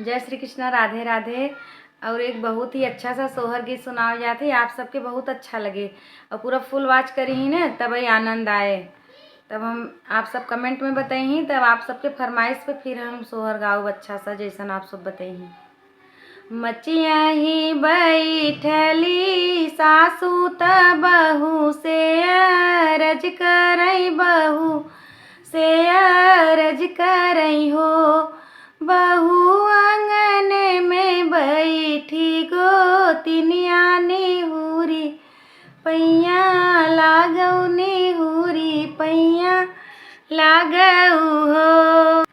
जय श्री कृष्णा, राधे राधे। और एक बहुत ही अच्छा सा सोहर गीत सुनाओ जाते, आप सबके बहुत अच्छा लगे और पूरा फुल वॉच करी ही ना, तब ही आनंद आए। तब हम आप सब कमेंट में बताई, तब आप सबके फरमाइश पे फिर हम सोहर गाओ अच्छा सा, जैसा आप सब बताई। मचिया ही बैठली सासू त बहू से अरज करई, बहू से अरज करई हो। बहू आंगन में बैठी गोतिनिया निहुरी पैया लागऊ, निहुरी पैया लागऊ हो।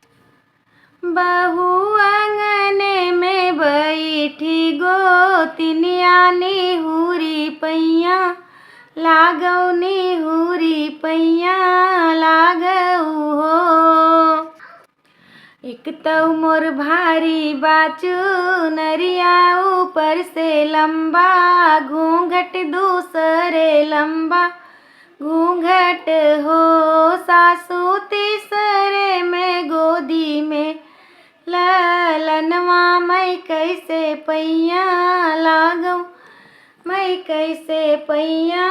बहू आंगन में बैठी गोतिनिया निहुरी पैया लागऊ, निहुरी पैया लागऊ हो। एक तो मोर भारी बाचू नरिया ऊपर से लंबा, घूंघट दूसरे लंबा घूंघट हो। सासू तीसरे में गोदी में ललनवा, मैं कैसे पैया लागऊ, मैं कैसे पैया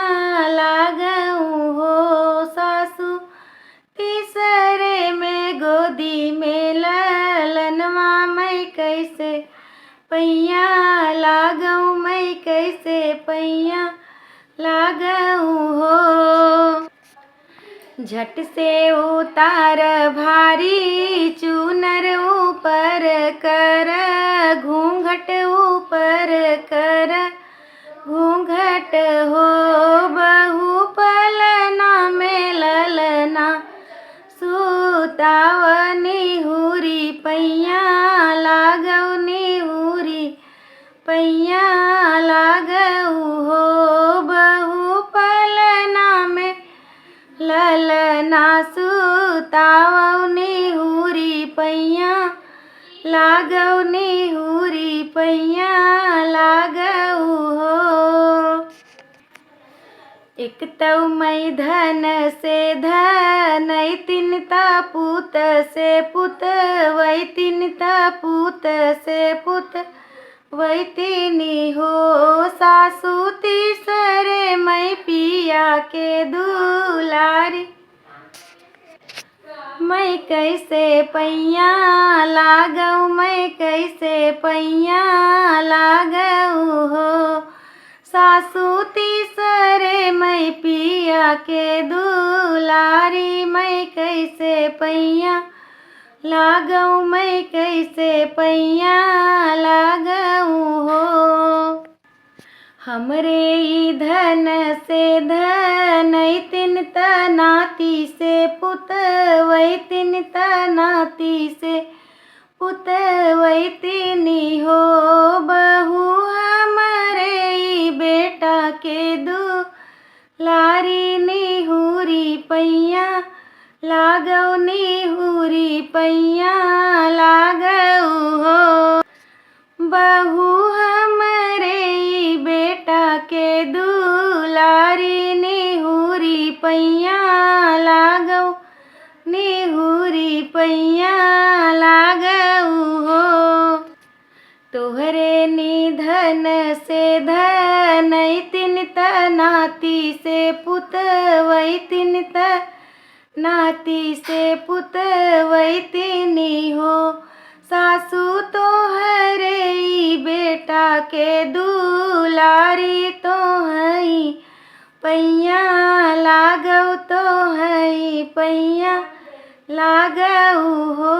लागऊ हो। सासू तीसरे में गोदी में ललनवा, मैं कैसे पैया लागऊ, मैं कैसे पैया लागऊ हो। झट से उतार भारी चूनर ऊपर कर, घूंघट ऊपर कर घूंघट हो। बहू पलना में ललना सुताव, निहुरी पैया लागऊ, निहुरी पैया लागऊ हो। बहू पलना में ललना सुताव, निहुरी पैया लागऊ, निहुरी पैया लागऊ हो। एक तो मैं धन से धन तीन पूत से पुत, वही तीन पूत से पुत वही तीनी हो। सासू तीसरे मैं पिया के दुलारी, मैं कैसे पैया लागऊ, मैं कैसे पैया लागऊ हो। सासू तीसरे मैं पिया के दुलारी, मैं कैसे पैया लागऊ, मैं कैसे पैया लागऊ हो। हमरे ई धन से धन तीन नाती से पुत, वही तीन नाती से पुत वही तीनी हो। बहू हमरे ई बेटा के दुलारी, निहुरी पैया लागऊ, निहुरी पैया लागऊ हो। बहू हमरे ई बेटा के दुलारी, निहुरी पैया लागऊ, निहुरी पैया लागऊ हो। तोहरे निधन से धन तीन नाती से पुत, वही तीन नाती से पुत वही तीनी हो। सासू तोहरे ई बेटा के दुलारी, तो हई पैया लागऊ, तो हई पैया लागऊ हो।